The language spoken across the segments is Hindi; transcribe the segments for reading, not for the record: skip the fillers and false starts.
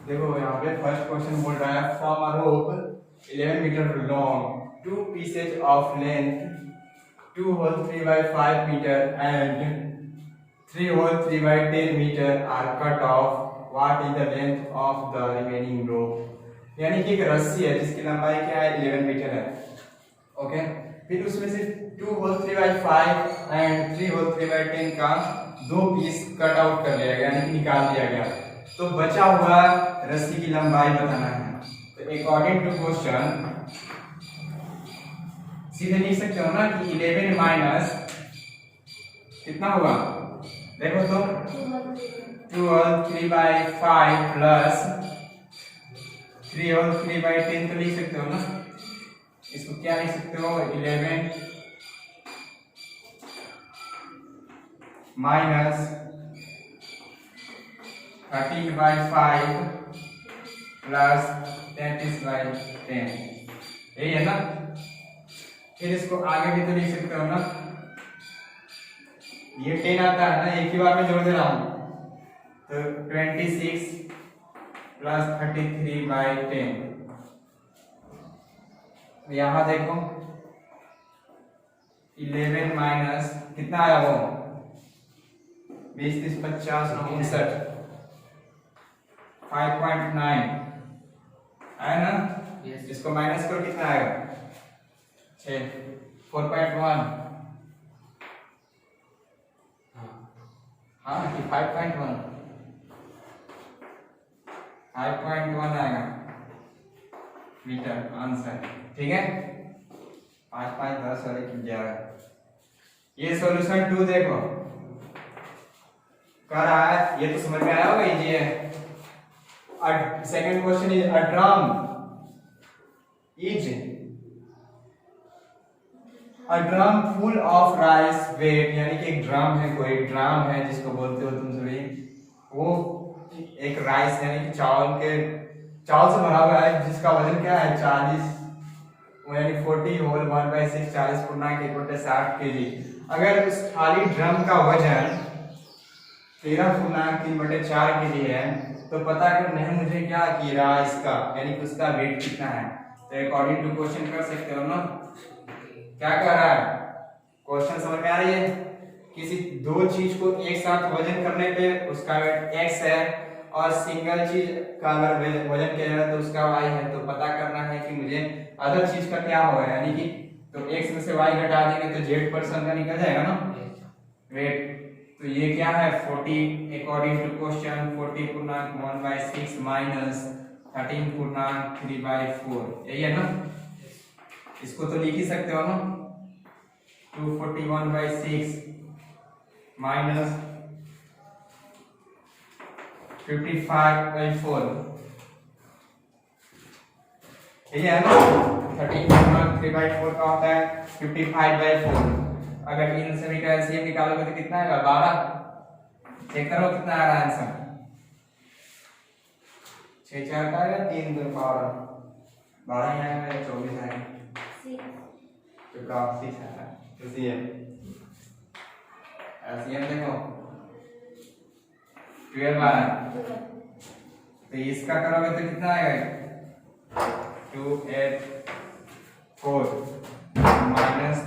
देखो यहाँ पे फर्स्ट क्वेश्चन बोल रहा है from a rope 11 metre long, two pieces of length 2 whole 3 by 5 meter and 3 whole 3 by 10 meter are cut off. What is the length of the remaining rope? यानी कि एक रस्सी है जिसकी लंबाई क्या है 11 मीटर है। ओके, फिर उसमें से 2 whole 3 by 5 and 3 whole 3 by 10 का दो पीस कट आउट कर लिया गया, यानी कि निकाल दिया गया। तो बचा हुआ रस्सी की लंबाई बताना है। तो अकॉर्डिंग टू क्वेश्चन सीधे लिख सकते हो ना कि 11 माइनस कितना हुआ, देखो तो 2 whole 3 by 5 plus 3 whole 3 by 10 तो लिख सकते हो ना। इसको क्या लिख सकते हो 11 माइनस 13 by 5 प्लस 33 by 10, यही है ना। फिर इसको आगे भी तो लिख सकते हो ना, ये 10 आता है ना, एक ही बार में जोड़ दे रहा हूं, तो 26 प्लस 33 by 10। यहां देखो 11 माइनस कितना आया वो 20 30 50 59 5.9 है ना। yes. इसको माइनस करो कितना आएगा 6 4.1 हाँ कि 5.1 आएगा मीटर आंसर, ठीक है। 5 5 10 और 11। ये सॉल्यूशन 2 देखो कर रहा है, ये तो समझ में आया होगा, इजी है। Second question is a drum is a drum full of rice weight, यानी कि एक ड्रम है, कोई ड्रम है जिसको बोलते हो तुम सभी, वो एक राइस यानी कि चावल से भरा हुआ है, जिसका वजन क्या है 40, यानी 40 होल 1/6 40 पूर्णांक 1/60 kg। अगर इस खाली ड्रम का वजन 13 पूर्णांक 3/4 kg है, तो पता करना है मुझे क्या कि राइस का यानी कि उसका वेट कितना है। तो अकॉर्डिंग टू क्वेश्चन कर सकते हो ना। क्या कर रहा है क्वेश्चन समझ में आ रही है, किसी दो चीज को एक साथ वजन करने पे उसका वेट x है, और सिंगल चीज का अगर वजन किया जाए तो उसका y है। तो पता करना है कि मुझे अदर चीज का क्या होगा, यानी कि तो x में से y घटा देंगे तो z% का निकल जाएगा ना वेट। तो ये क्या है 40 अकॉर्डिंग टू क्वेश्चन 40 पूर्णांक 1/6 माइनस 13 पूर्णांक 3/4, यही है ना। इसको तो लिख ही सकते हो ना 241/6 माइनस 55/4, यही है ना। 13.3/4 का होता है 55/4। अगर इन सभी का एलसीएम निकालोगे तो कितना आएगा 12। चेक करो कितना आ रहा है आंसर, 6 4 का आएगा 3 2 पावर 12 ही आएगा या 24 आएगा, तो का 6 आएगा। एलसीएम देखो 12 आ रहा है, तो इसका करोगे तो कितना आएगा 2 8 4 माइनस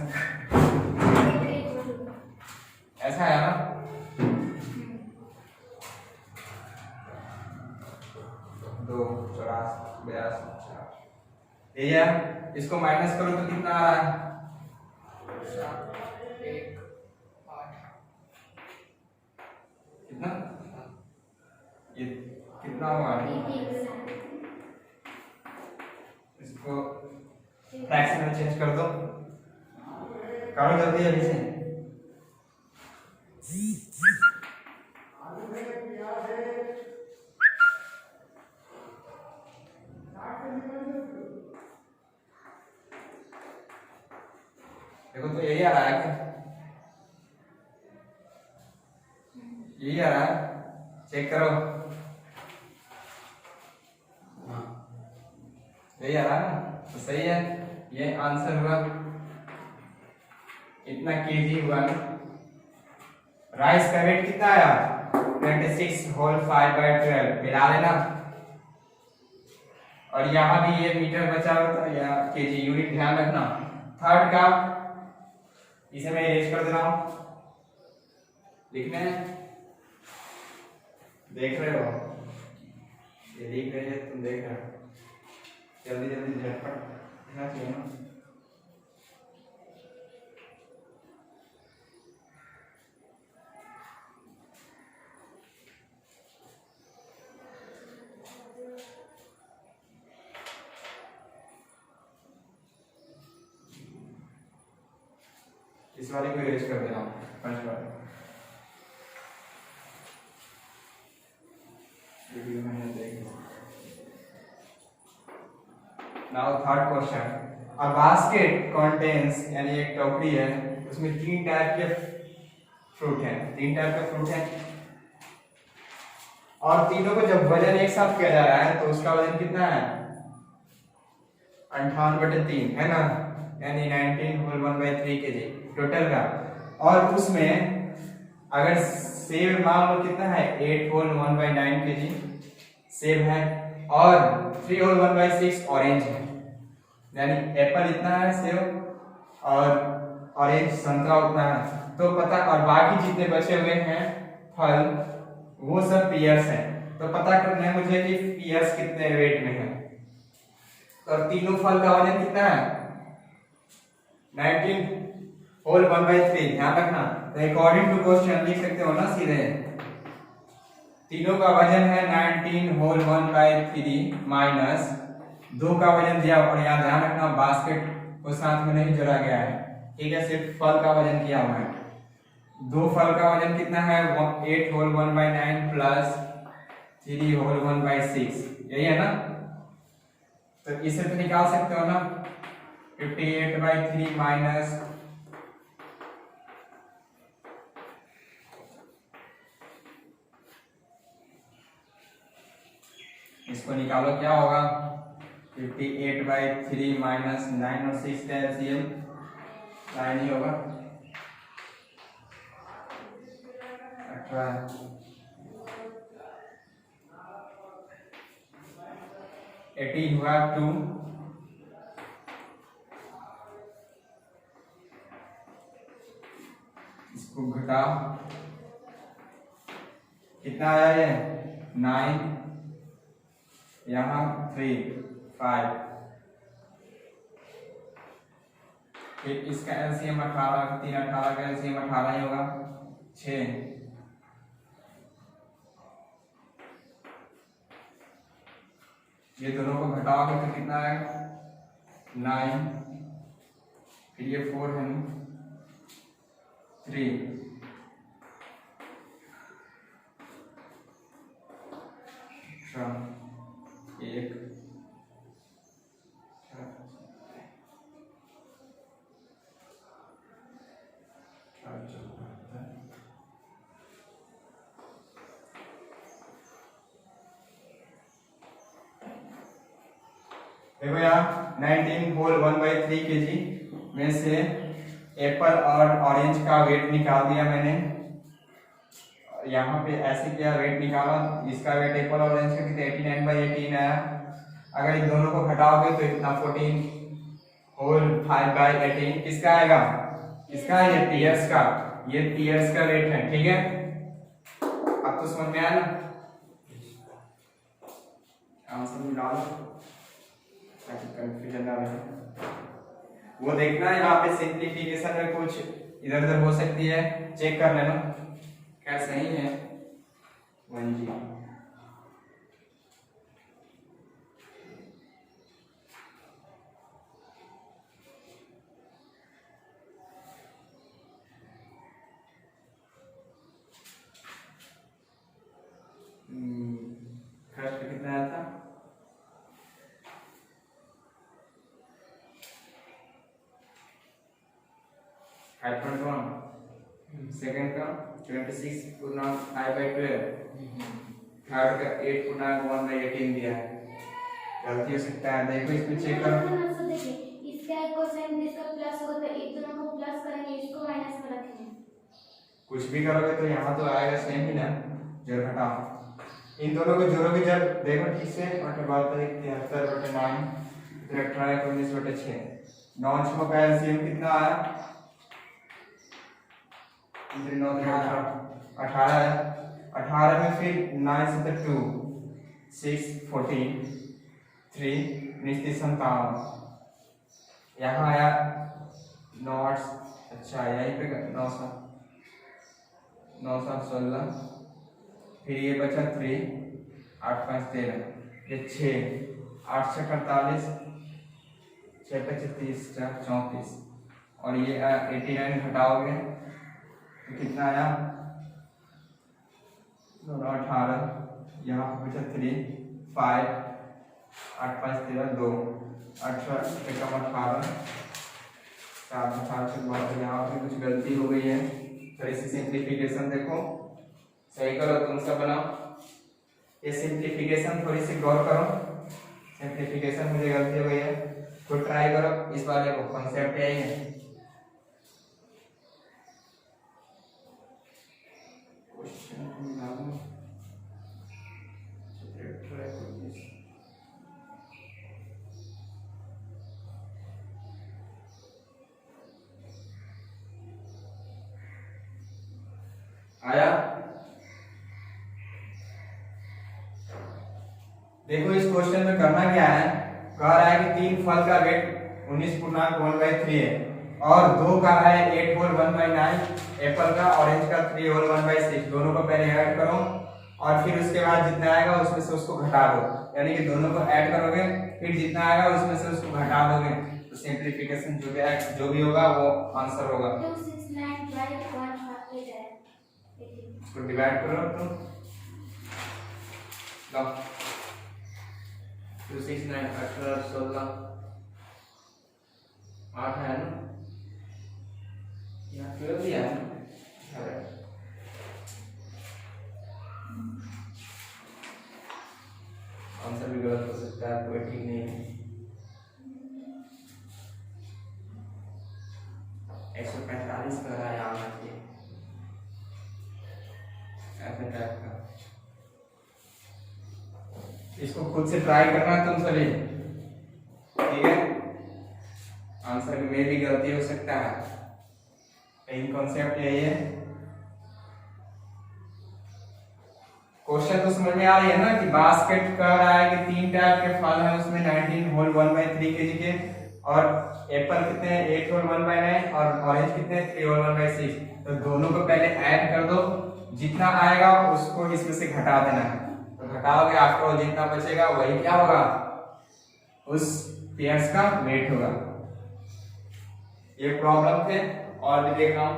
ऐसा है ना 2 84 82, यही है। इसको माइनस करो तो कितना आ रहा है 1 8, कितना ये कितना हुआ, इसको फ्रैक्शन में चेंज कर दो, करो जल्दी जल्दी से। देखो तो यही आ रहा है क्या, यही आ रहा है, चेक करो यही आ रहा है ना, तो सही है। ये आंसर हुआ इतना केजी हुआ ना। राइस का वेट कितना आया 26 होल 5/12, मिला लेना और यहाँ भी ये मीटर बचा होता है या केजी, यूनिट ध्यान रखना। थर्ड का इसे मैं इरेज कर दे रहा हूं, लिखने देख रहे हो, ये लिख रहे हैं तुम देख रहे हो, जल्दी जल्दी झटपट लिखना चाहिए ना। इस वाले को इरेज कर देना, फर्स्ट वाले वीडियो में देख। Now third question, a basket contains, यानी एक टोकरी है उसमें 3 टाइप के फ्रूट हैं, 3 टाइप के फ्रूट हैं और तीनों को जब वजन एक साथ किया जा रहा है तो उसका वजन कितना है 58/3 है ना, यानी 19 होल 1/3 kg टोटल का। और उसमें अगर सेब मान लो कितना है 8 होल 1/9 kg सेब है और 3 होल 1/6 ऑरेंज है, यानी एप्पल इतना है सेब और ऑरेंज संतरा उतना है, तो पता, और बाकी जितने बचे हुए हैं फल वो सब पियर्स हैं, तो पता करना है मुझे कि पियर्स कितने वेट में है। तो तीनों फल का वजन कितना है 19 होल 1/3, ध्यान रखना। तो अकॉर्डिंग टू क्वेश्चन लिख सकते हो ना सीधे, तीनों का वजन है 19 होल 1/3 माइनस 2 का वजन दिया, और यहाँ ध्यान रखना बास्केट को साथ में नहीं जोड़ा गया है, ठीक है, सिर्फ फल का वजन किया हुआ है। 2 फल का वजन कितना है 8 होल 1/9 प्लस 3 होल 1/6, यही है ना। तो इसे तो निकाल सकते हो ना 58/3 माइनस इसको निकालो क्या होगा 58/3 माइनस 9 और 6 का एलसीएम 9 ही होगा 18, 18 हुआ 2, इसको घटा कितना आया ये 9, यहाँ 3 5, फिर इसका एलसीएम 18, 3 18 का एलसीएम 18 ही होगा 6, ये दोनों को घटाओगे तो कितना आएगा 9, फिर ये 4 है 3, एक देखो यहाँ 19 होल 1/3 kg में से एप्पल और ऑरेंज का वेट निकाल दिया मैंने, यहाँ पे ऐसे क्या वेट निकाला, इसका वेट एप्पल और ऑरेंज का कितना 89/18 आया। अगर इन दोनों को घटाओगे तो इतना 14 होल 5/18 किसका आएगा, किसका, ये पियर्स का, ये पियर्स का वेट है, ठीक है। अब तो समझ में आया ना, आंसर मिला लो ताकि कंफ्यूजन ना रहे। वो देखना यहाँ पे सिंप्लीफिकेशन में कुछ इधर उधर हो सकती है, चेक कर लेना, क्या सही है 1G। फर्स्ट कितना आया था 5.1, सेकंड का 26 पूर्णांक 5/12, थर्ड का 8 पूर्णांक 1/18 दिया है, गलती हो सकता है, देखो इसमें चेक करो। इसका कोसाइन इसका प्लस होगा तो एक दोनों को प्लस करेंगे, इसको माइनस में रखेंगे, कुछ भी करोगे तो यहाँ तो आएगा सेम ही ना, जब घटाओ इन दोनों को जोड़ोगे जब देखो ठीक से 73/9 19/6 9 छो का एलसीएम कितना आया 18 है 18 में फिर 9 से 2 6 14 3 29 57 यहाँ आया नॉट्स अच्छा यहीं पे 9 7 16 फिर ये बचा 3 8 5 13 ये 6 8 6 48 6 5 30 34 और ये 89 घटाओगे तो कितना आया 18 यहाँ पे बचा 3 5 8 5 13 2 18 एकम 18 4 18 से बहुत यहाँ पे कुछ गलती हो गई है थोड़ी सी सिंप्लीफिकेशन देखो सही करो तुम सब बनाओ ये सिंप्लीफिकेशन थोड़ी सी गौर करो सिंप्लीफिकेशन मुझे गलती हो गई है खुद ट्राई करो इस वाले को कॉन्सेप्ट यही है आया देखो इस क्वेश्चन में करना क्या है कह रहा है कि 3 फल का वेट 19.1/3 है और 2 का है 8 होल 1/9 एप्पल का ऑरेंज का 3 होल 1/6 दोनों को पहले ऐड करो और फिर उसके बाद जितना आएगा उसमें से उसको घटा दो यानी कि दोनों को ऐड करोगे फिर जितना आएगा उसमें से उसको घटा दोगे तो सिंप्लीफिकेशन जो भी होगा वो आंसर होगा 269/1 है इसको डिवाइड करो तुम लो 269 18 16 8 है ना यहाँ 12 भी है ना आंसर भी गलत हो सकता है कोई ठीक नहीं है 145 का रहा है आना चाहिए ऐसे टाइप का इसको खुद से ट्राई करना तुम सभी ठीक है आंसर में भी गलती हो सकता है लेकिन कॉन्सेप्ट यही है क्वेश्चन तो समझ में आ रही है ना कि बास्केट कह रहा है कि 3 टाइप के फल हैं उसमें 19 होल 1/3 kg के और एप्पल कितने हैं 8 होल 1/9 और ऑरेंज कितने हैं 3 होल 1/6 तो दोनों को पहले ऐड कर दो जितना आएगा उसको इसमें से घटा देना है तो घटाओगे आपको जितना बचेगा वही क्या होगा उस पेयर्स का वेट होगा ये प्रॉब्लम थे और भी देख रहा हूं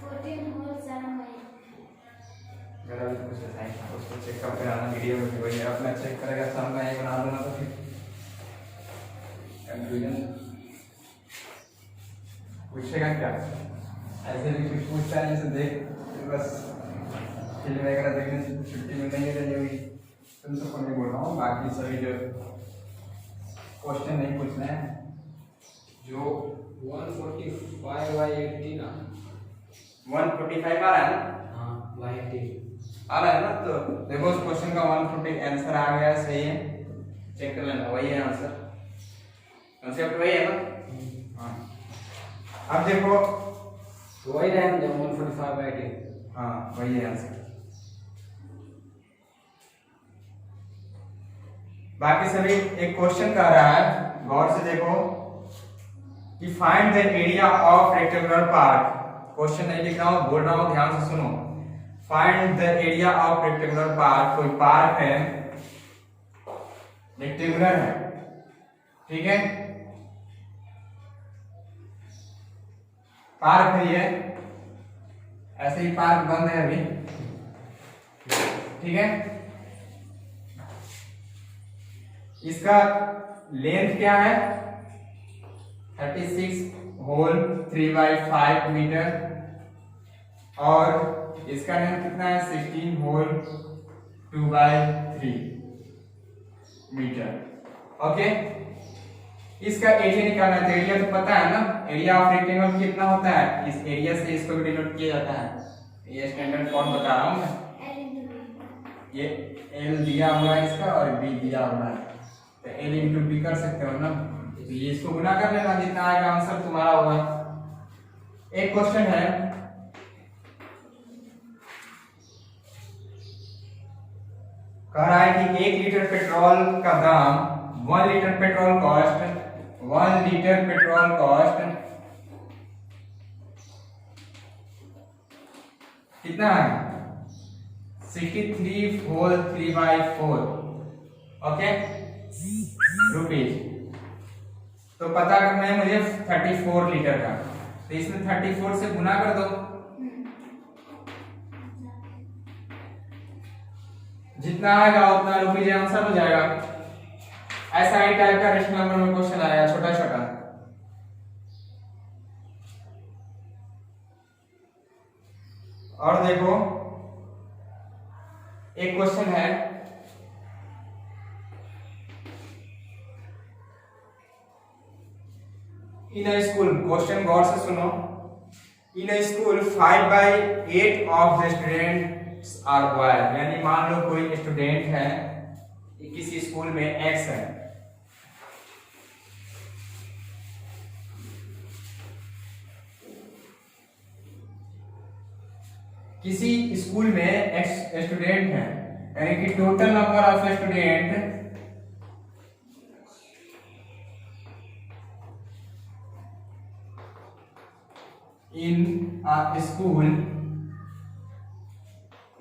14 होल 7/9 मेरा भी कुछ ऐसा ही था उसको चेक करके आना वीडियो में वही अपना चेक करेगा सामने ये बना दूंगा तो फिर कंफ्यूजन पूछेगा क्या ऐसे भी कुछ पूछता है जैसे देख बस फिल्म वगैरह देखने से छुट्टी में नहीं रही होगी तुम सबको नहीं बोल रहा हूँ बाकी सभी जो क्वेश्चन नहीं पूछना है जो 145/80 ना 145 आ रहा है ना हाँ y80 आ रहा है ना तो देखो उस क्वेश्चन का 140 आंसर आ गया सही है चेक कर लेना वही है आंसर कॉन्सेप्ट वही है ना हाँ अब देखो तो वही रहेगा जब 145/80 हाँ वही है आंसर बाकी सभी एक क्वेश्चन कर रहा है गौर से देखो कि find the area of rectangular park question नहीं लिख रहा हूं बोल रहा हूं ध्यान से सुनो find the area of rectangular park कोई पार्क है रेक्टेंगुलर है ठीक है पार्क है ये ऐसे ही पार्क बंद है अभी ठीक है इसका लेंथ क्या है 36 होल 3/5 मीटर और इसका लेंथ कितना है 16 होल 2/3 मीटर ओके इसका एरिया निकालना है। तो एरिया तो पता है ना, एरिया ऑफ रेक्टेंगल कितना होता है, इस एरिया से इसको भी डिनोट किया जाता है। ये स्टैंडर्ड फॉर्म बता रहा हूँ मैं। L into B। ये L दिया हुआ है इसका और B दिया हुआ है, तो L into B कर सकते हो ना। तो ये इसको गुना कर लेना, जितना आएगा आंसर तुम्हारा होगा। एक क्वेश्चन है, कह रहा है कि 1 लीटर पेट्रोल का दाम 1 litre petrol cost 1 litre petrol cost कितना है 63,434 ओके रुपीज। तो पता करना है मुझे 34 लीटर का, तो इसमें 34 से गुना कर दो, जितना आएगा उतना रुपीज आंसर हो जाएगा। ऐसा ही टाइप का रेशनल नंबर में क्वेश्चन आया, छोटा छोटा। और देखो एक क्वेश्चन है, इन अ स्कूल, क्वेश्चन गौर से सुनो। In a school 5/8 of the students are boy, यानी मान लो कोई स्टूडेंट है किसी स्कूल में एक्स है, किसी स्कूल में एक्स स्टूडेंट है, यानी कि total number of student in a school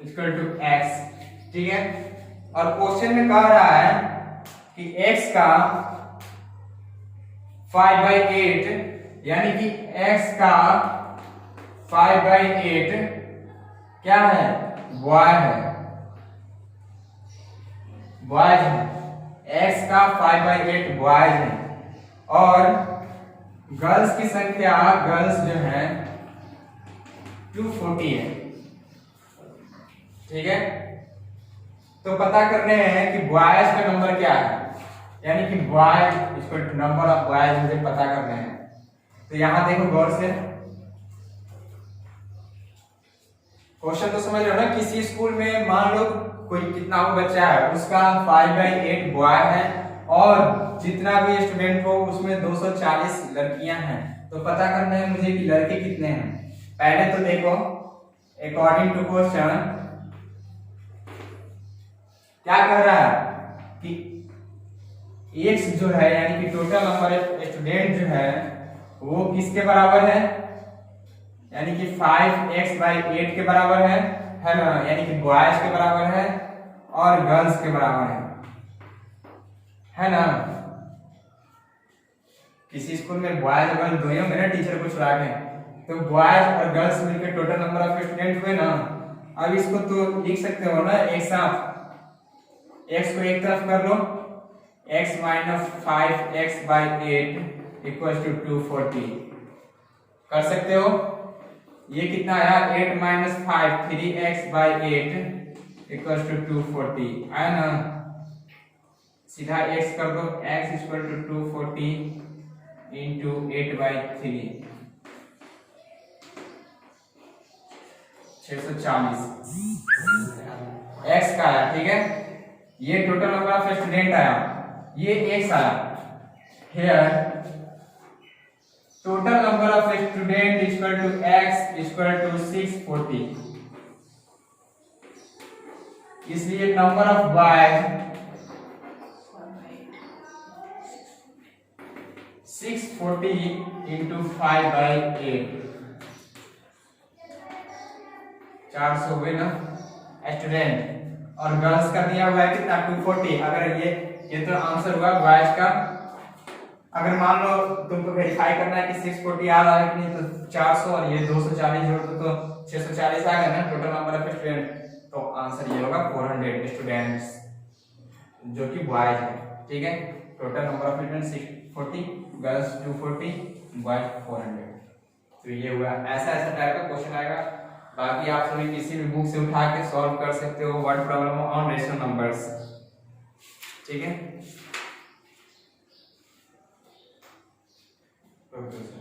equal to X, ठीक है। और क्वेश्चन में कह रहा है कि x का 5/8, यानी कि x का 5/8 क्या है, बॉय है, बॉयज है। x का 5/8 बॉयज है, और गर्ल्स की संख्या, गर्ल्स जो है 240 है, ठीक है। तो पता करने हैं कि बॉयज का नंबर क्या है, यानी कि boys equal to number of boys मुझे पता करने हैं। तो यहां देखो गौर से, क्वेश्चन तो समझ रहे हो ना। किसी स्कूल में मान लो कोई कितना वो बच्चा है, उसका 5/8 बॉय है, और जितना भी स्टूडेंट हो उसमें 240 लड़कियां हैं। तो पता करना है मुझे कि लड़के कितने हैं। पहले तो देखो, अकॉर्डिंग टू क्वेश्चन क्या कर रहा है कि x जो है, यानी कि टोटल नंबर ऑफ स्टूडेंट जो है वो किसके बराबर है, यानी कि 5x/8 के बराबर है ना, यानी कि बॉयज के बराबर है और गर्ल्स के बराबर है ना। किसी स्कूल में बॉयज और गर्ल्स दोनों में ना टीचर को छुड़ा के, तो बॉयज और गर्ल्स मिलकर टोटल नंबर ऑफ स्टूडेंट हुए ना। अब इसको तो लिख सकते हो ना एक साथ, x को एक तरफ कर लो, x minus 5x/8 equal to 240 कर सकते हो। ये कितना आया, 8 माइनस 5 3x/8 इक्वल टू 240 आया ना। सीधा x कर दो, x equal to 240 into 8/3 640 x का आया, ठीक है। ये टोटल नंबर ऑफ स्टूडेंट आया, ये x आया। Here total number of student equal to x equal to 640, इसलिए नंबर ऑफ बॉयज 640 इंटू 5/8 400 हुए ना स्टूडेंट, और गर्ल्स का दिया हुआ है कितना 240। अगर ये तो आंसर हुआ बॉयज का। अगर मान लो तुमको वेरीफाई करना है कि 640 आ रहा है कि नहीं, तो 400 और ये 240 जोड़ दो तो 640 आ गया ना टोटल नंबर ऑफ स्टूडेंट। तो आंसर ये होगा 400 स्टूडेंट्स जो कि बॉयज है, ठीक है। Total number of student 640, girls 240, boys 400। तो ये हुआ, ऐसा ऐसा टाइप का क्वेश्चन आएगा। बाकी आप सभी किसी भी बुक से उठा के सॉल्व कर सकते हो word problem on rational numbers, ठीक है। टोटल से